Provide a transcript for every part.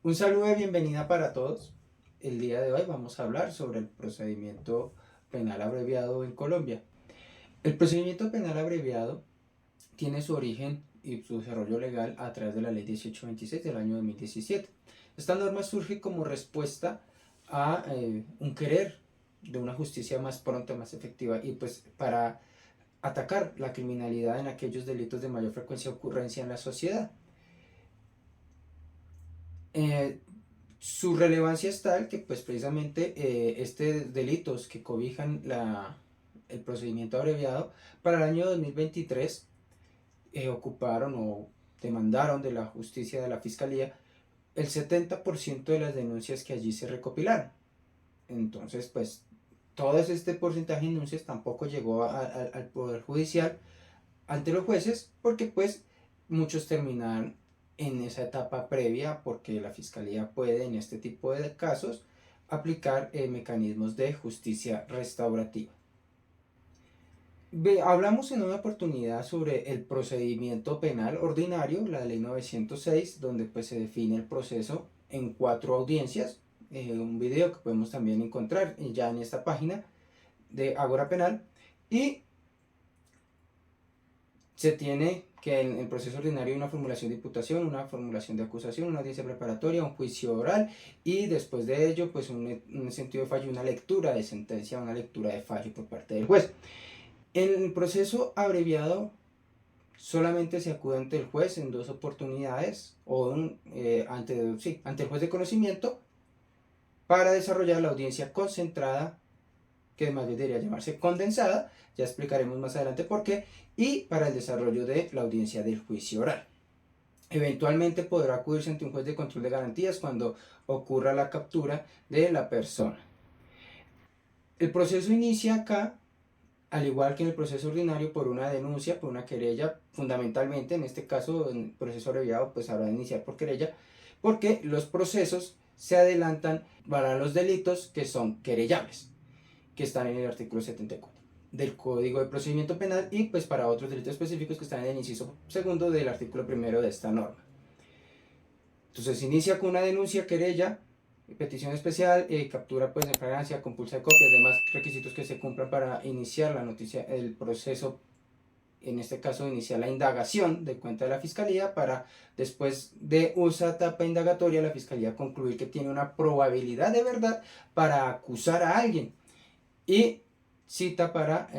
Un saludo de bienvenida para todos. El día de hoy vamos a hablar sobre el procedimiento penal abreviado en Colombia. El procedimiento penal abreviado tiene su origen y su desarrollo legal a través de la Ley 1826 del año 2017. Esta norma surge como respuesta a un querer de una justicia más pronta, más efectiva y pues para atacar la criminalidad en aquellos delitos de mayor frecuencia de ocurrencia en la sociedad. Eh, Su relevancia es tal que pues precisamente estos delitos que cobijan el procedimiento abreviado para el año 2023 ocuparon o demandaron de la justicia de la fiscalía el 70% de las denuncias que allí se recopilaron. Entonces pues todo este porcentaje de denuncias tampoco llegó al Poder Judicial ante los jueces porque pues muchos terminaron en esa etapa previa porque la fiscalía puede en este tipo de casos aplicar mecanismos de justicia restaurativa. Hablamos en una oportunidad sobre el procedimiento penal ordinario, la ley 906, donde pues se define el proceso en 4 audiencias, un video que podemos también encontrar ya en esta página de Ágora Penal, y se tiene que en el proceso ordinario hay una formulación de imputación, una formulación de acusación, una audiencia preparatoria, un juicio oral y después de ello pues un sentido de fallo, una lectura de sentencia, una lectura de fallo por parte del juez. En el proceso abreviado solamente se acude ante el juez en 2 oportunidades o ante el juez de conocimiento para desarrollar la audiencia concentrada, que más bien debería llamarse condensada, ya explicaremos más adelante por qué, y para el desarrollo de la audiencia del juicio oral. Eventualmente podrá acudirse ante un juez de control de garantías cuando ocurra la captura de la persona. El proceso inicia acá, al igual que en el proceso ordinario, por una denuncia, por una querella, fundamentalmente, en este caso, en el proceso abreviado, pues habrá de iniciar por querella, porque los procesos se adelantan para los delitos que son querellables, que están en el artículo 74 del Código de Procedimiento Penal y pues para otros delitos específicos que están en el inciso segundo del artículo primero de esta norma. Entonces se inicia con una denuncia, querella, petición especial, captura pues de flagrancia, compulsa de copias, demás requisitos que se cumplan para iniciar la noticia, el proceso, en este caso iniciar la indagación de cuenta de la fiscalía para después de esa etapa indagatoria la fiscalía concluir que tiene una probabilidad de verdad para acusar a alguien y cita para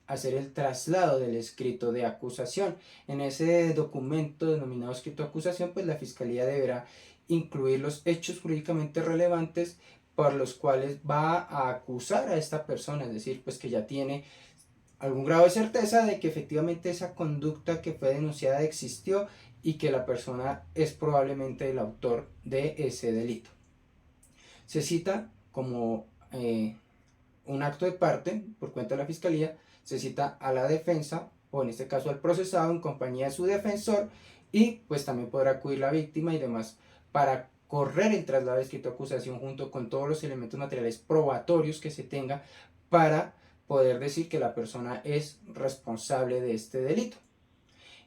hacer el traslado del escrito de acusación. En ese documento denominado escrito de acusación, pues la fiscalía deberá incluir los hechos jurídicamente relevantes por los cuales va a acusar a esta persona, es decir, pues que ya tiene algún grado de certeza de que efectivamente esa conducta que fue denunciada existió y que la persona es probablemente el autor de ese delito. Se cita como un acto de parte por cuenta de la fiscalía, se cita a la defensa o en este caso al procesado en compañía de su defensor y pues también podrá acudir la víctima y demás para correr el traslado de escrito de acusación junto con todos los elementos materiales probatorios que se tenga para poder decir que la persona es responsable de este delito.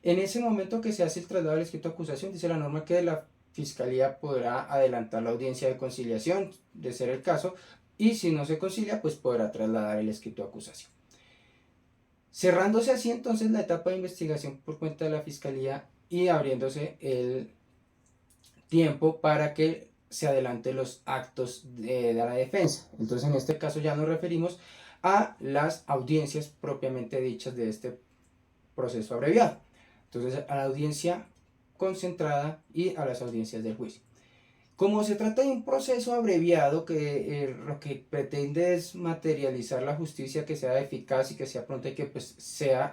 En ese momento que se hace el traslado del escrito de acusación, dice la norma que la fiscalía podrá adelantar la audiencia de conciliación, de ser el caso, y si no se concilia, pues podrá trasladar el escrito de acusación. Cerrándose así entonces la etapa de investigación por cuenta de la fiscalía y abriéndose el tiempo para que se adelanten los actos de la defensa. Entonces en este caso ya nos referimos a las audiencias propiamente dichas de este proceso abreviado. Entonces a la audiencia concentrada y a las audiencias del juicio. Como se trata de un proceso abreviado que lo que pretende es materializar la justicia, que sea eficaz y que sea pronta y que pues sea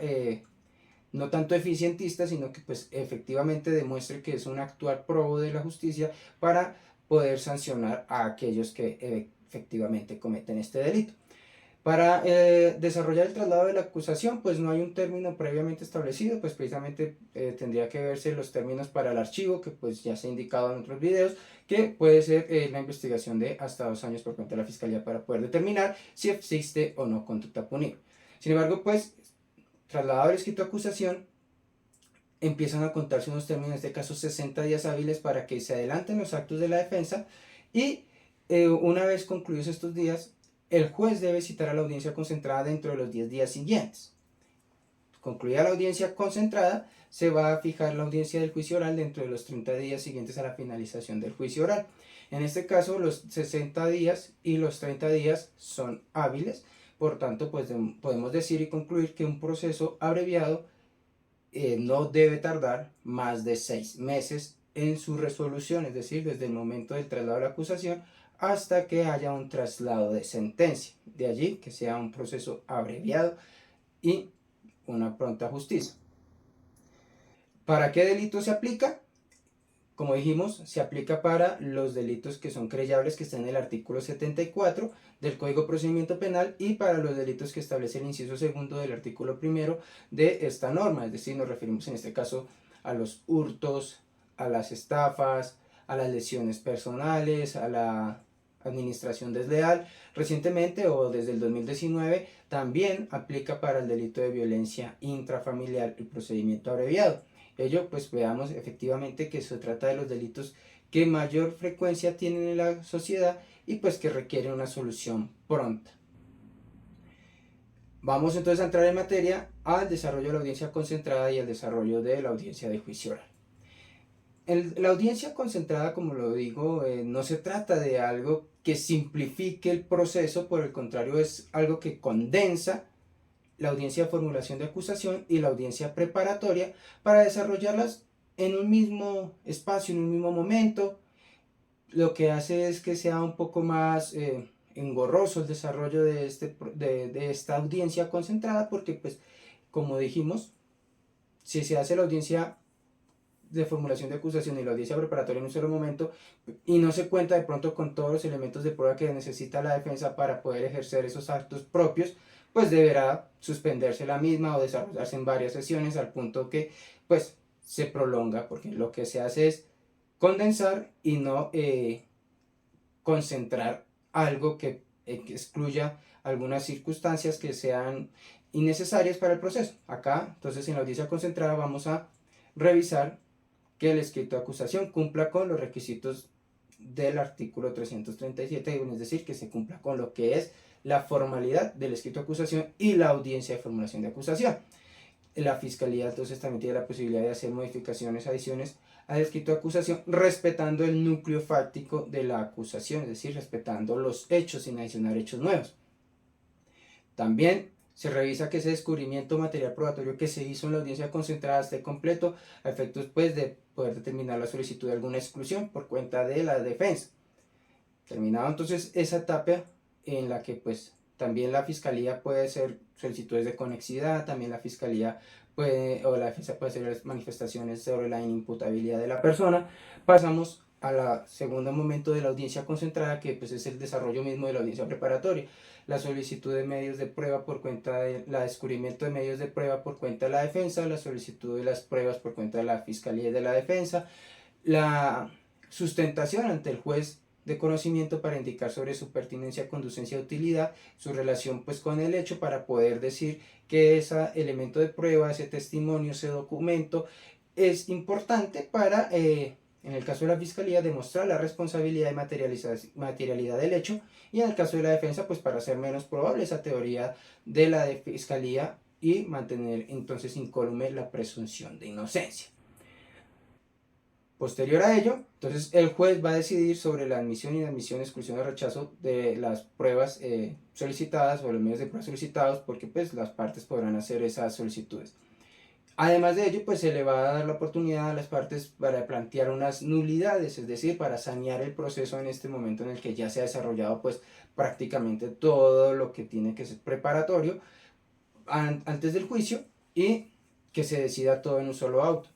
no tanto eficientista, sino que pues efectivamente demuestre que es un actuar probo de la justicia para poder sancionar a aquellos que efectivamente cometen este delito. Para desarrollar el traslado de la acusación, pues no hay un término previamente establecido, pues precisamente tendría que verse los términos para el archivo, que pues ya se ha indicado en otros videos, que puede ser la investigación de hasta 2 años por cuenta de la Fiscalía para poder determinar si existe o no conducta punible. Sin embargo, pues trasladado el escrito de acusación, empiezan a contarse unos términos, en este caso 60 días hábiles, para que se adelanten los actos de la defensa y una vez concluidos estos días, el juez debe citar a la audiencia concentrada dentro de los 10 días siguientes. Concluida la audiencia concentrada, se va a fijar la audiencia del juicio oral dentro de los 30 días siguientes a la finalización del juicio oral. En este caso, los 60 días y los 30 días son hábiles, por tanto, pues podemos decir y concluir que un proceso abreviado no debe tardar más de 6 meses en su resolución, es decir, desde el momento del traslado de la acusación hasta que haya un traslado de sentencia. De allí que sea un proceso abreviado y una pronta justicia. ¿Para qué delito se aplica? Como dijimos, se aplica para los delitos que son querellables, que están en el artículo 74 del Código de Procedimiento Penal, y para los delitos que establece el inciso segundo del artículo primero de esta norma. Es decir, nos referimos en este caso a los hurtos, a las estafas, a las lesiones personales, a la administración desleal. Recientemente, o desde el 2019, también aplica para el delito de violencia intrafamiliar el procedimiento abreviado. Ello, pues veamos efectivamente que se trata de los delitos que mayor frecuencia tienen en la sociedad y pues que requieren una solución pronta. Vamos entonces a entrar en materia al desarrollo de la audiencia concentrada y al desarrollo de la audiencia de juicio oral. La audiencia concentrada, como lo digo, no se trata de algo que simplifique el proceso, por el contrario, es algo que condensa la audiencia de formulación de acusación y la audiencia preparatoria para desarrollarlas en un mismo espacio, en un mismo momento. Lo que hace es que sea un poco más engorroso el desarrollo de esta audiencia concentrada, porque pues, como dijimos, si se hace la audiencia de formulación de acusación y la audiencia preparatoria en un solo momento y no se cuenta de pronto con todos los elementos de prueba que necesita la defensa para poder ejercer esos actos propios, pues deberá suspenderse la misma o desarrollarse en varias sesiones, al punto que pues se prolonga, porque lo que se hace es condensar y no concentrar algo que excluya algunas circunstancias que sean innecesarias para el proceso. Acá, entonces, en la audiencia concentrada vamos a revisar que el escrito de acusación cumpla con los requisitos del artículo 337, es decir, que se cumpla con lo que es la formalidad del escrito de acusación y la audiencia de formulación de acusación. La Fiscalía entonces también tiene la posibilidad de hacer modificaciones, adiciones al escrito de acusación, respetando el núcleo fáctico de la acusación, es decir, respetando los hechos sin adicionar hechos nuevos. También se revisa que ese descubrimiento material probatorio que se hizo en la audiencia concentrada esté completo, a efectos pues de poder determinar la solicitud de alguna exclusión por cuenta de la defensa. Terminado entonces esa etapa en la que pues también la Fiscalía puede hacer solicitudes de conexidad, también la Fiscalía puede, o la defensa puede hacer manifestaciones sobre la inimputabilidad de la persona, pasamos a la segundo momento de la audiencia concentrada, que pues es el desarrollo mismo de la audiencia preparatoria. La solicitud de medios de prueba por cuenta de la descubrimiento de medios de prueba por cuenta de la defensa, la solicitud de las pruebas por cuenta de la Fiscalía y de la defensa, la sustentación ante el juez de conocimiento para indicar sobre su pertinencia, conducencia, utilidad, su relación pues con el hecho, para poder decir que ese elemento de prueba, ese testimonio, ese documento es importante para, en el caso de la Fiscalía, demostrar la responsabilidad y materialidad del hecho, y en el caso de la defensa, pues para hacer menos probable esa teoría de la Fiscalía y mantener entonces incólume la presunción de inocencia. Posterior a ello, entonces el juez va a decidir sobre la admisión, inadmisión, exclusión o rechazo de las pruebas solicitadas o los medios de prueba solicitados, porque pues las partes podrán hacer esas solicitudes. Además de ello, pues se le va a dar la oportunidad a las partes para plantear unas nulidades, es decir, para sanear el proceso en este momento en el que ya se ha desarrollado pues prácticamente todo lo que tiene que ser preparatorio antes del juicio, y que se decida todo en un solo auto.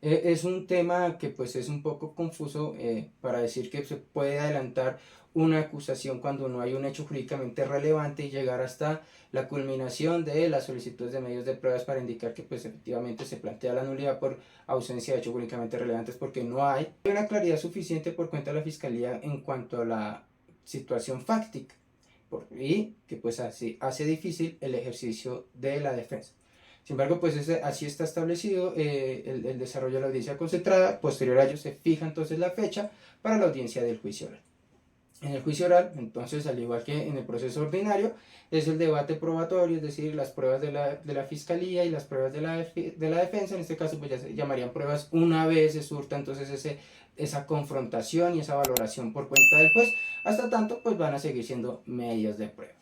Es un tema que pues es un poco confuso para decir que se puede adelantar una acusación cuando no hay un hecho jurídicamente relevante y llegar hasta la culminación de las solicitudes de medios de pruebas para indicar que pues efectivamente se plantea la nulidad por ausencia de hechos jurídicamente relevantes, porque no hay una claridad suficiente por cuenta de la Fiscalía en cuanto a la situación fáctica y que pues así hace difícil el ejercicio de la defensa. Sin embargo, pues así está establecido el desarrollo de la audiencia concentrada. Posterior a ello se fija entonces la fecha para la audiencia del juicio oral. En el juicio oral, entonces, al igual que en el proceso ordinario, es el debate probatorio, es decir, las pruebas de la fiscalía y las pruebas de la defensa. En este caso, pues ya se llamarían pruebas una vez se surta entonces esa confrontación y esa valoración por cuenta del juez. Hasta tanto, pues van a seguir siendo medios de prueba.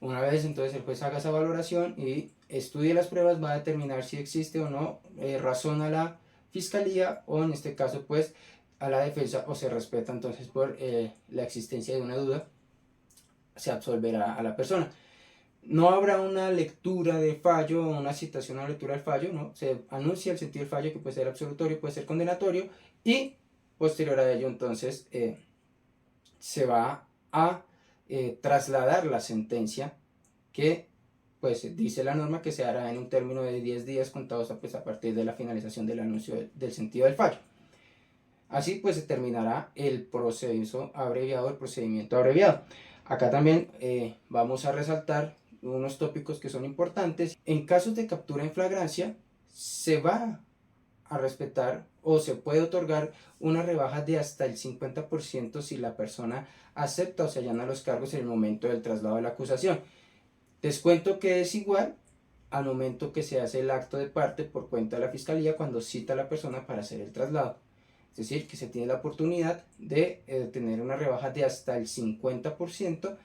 Una vez entonces el juez haga esa valoración y estudie las pruebas, va a determinar si existe o no razón a la fiscalía, o en este caso pues a la defensa, o se respeta entonces por la existencia de una duda, se absolverá a la persona. No habrá una lectura de fallo o una citación a la lectura del fallo, ¿no? Se anuncia el sentido del fallo, que puede ser absolutorio, puede ser condenatorio, y posterior a ello entonces se va a trasladar la sentencia, que pues dice la norma que se hará en un término de 10 días contados pues, a partir de la finalización del anuncio del sentido del fallo. Así pues se terminará el proceso abreviado, el procedimiento abreviado. Acá también vamos a resaltar unos tópicos que son importantes. En casos de captura en flagrancia se va a respetar o se puede otorgar una rebaja de hasta el 50% si la persona acepta o se allana los cargos en el momento del traslado de la acusación. Descuento que es igual al momento que se hace el acto de parte por cuenta de la fiscalía cuando cita a la persona para hacer el traslado. Es decir, que se tiene la oportunidad de tener una rebaja de hasta el 50%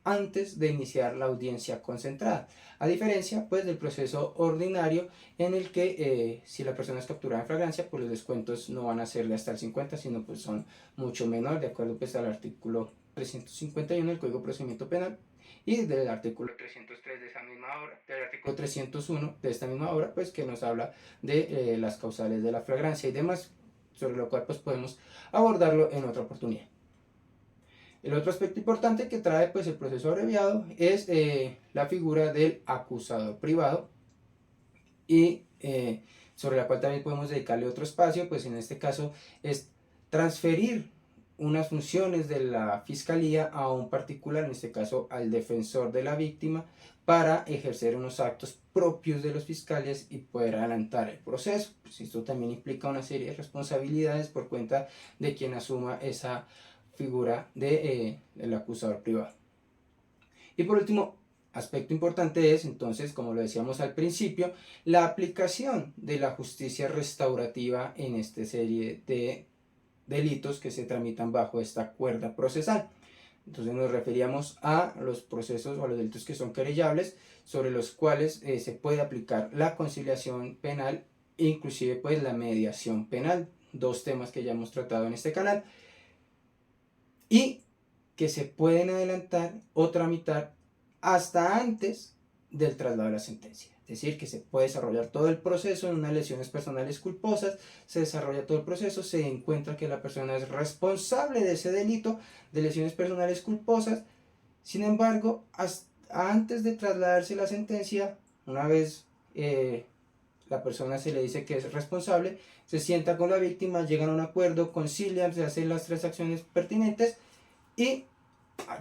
antes de iniciar la audiencia concentrada, a diferencia pues del proceso ordinario, en el que si la persona es capturada en flagrancia, pues los descuentos no van a ser de hasta el 50, sino pues son mucho menor, de acuerdo pues al artículo 351 del Código de Procedimiento Penal, y del artículo 303 de esa misma obra, del artículo 301 de esta misma obra, pues que nos habla de las causales de la flagrancia y demás, sobre lo cual pues podemos abordarlo en otra oportunidad. El otro aspecto importante que trae pues el proceso abreviado es la figura del acusador privado, y sobre la cual también podemos dedicarle otro espacio, pues en este caso es transferir unas funciones de la fiscalía a un particular, en este caso al defensor de la víctima, para ejercer unos actos propios de los fiscales y poder adelantar el proceso. Pues esto también implica una serie de responsabilidades por cuenta de quien asuma esa figura del acusador privado. Y por último, aspecto importante es entonces, como lo decíamos al principio, la aplicación de la justicia restaurativa en esta serie de delitos que se tramitan bajo esta cuerda procesal. Entonces nos referíamos a los procesos o a los delitos que son querellables, sobre los cuales se puede aplicar la conciliación penal e inclusive pues la mediación penal, dos temas que ya hemos tratado en este canal, y que se pueden adelantar o tramitar hasta antes del traslado de la sentencia. Es decir, que se puede desarrollar todo el proceso en unas lesiones personales culposas, se desarrolla todo el proceso, se encuentra que la persona es responsable de ese delito de lesiones personales culposas. Sin embargo, antes de trasladarse la sentencia, una vez la persona se le dice que es responsable, se sienta con la víctima, llegan a un acuerdo, concilian, se hacen las transacciones pertinentes y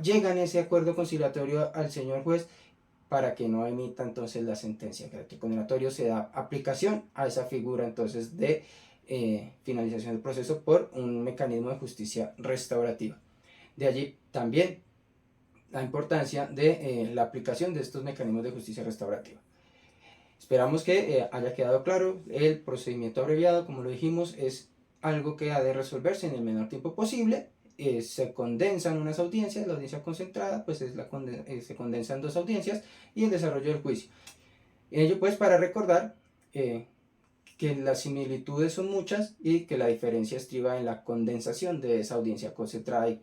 llegan a ese acuerdo conciliatorio al señor juez para que no emita entonces la sentencia, que el condenatorio se da aplicación a esa figura entonces de finalización del proceso por un mecanismo de justicia restaurativa. De allí también la importancia de la aplicación de estos mecanismos de justicia restaurativa. Esperamos que haya quedado claro. El procedimiento abreviado, como lo dijimos, es algo que ha de resolverse en el menor tiempo posible. Se condensan unas audiencias, la audiencia concentrada pues se condensan dos audiencias y el desarrollo del juicio. Ello pues para recordar que las similitudes son muchas y que la diferencia estriba en la condensación de esa audiencia concentrada y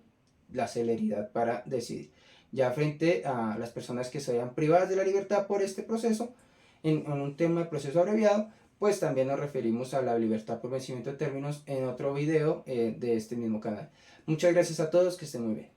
la celeridad para decidir. Ya frente a las personas que se vean privadas de la libertad por este proceso, en un tema de proceso abreviado, pues también nos referimos a la libertad por vencimiento de términos en otro video de este mismo canal. Muchas gracias a todos, que estén muy bien.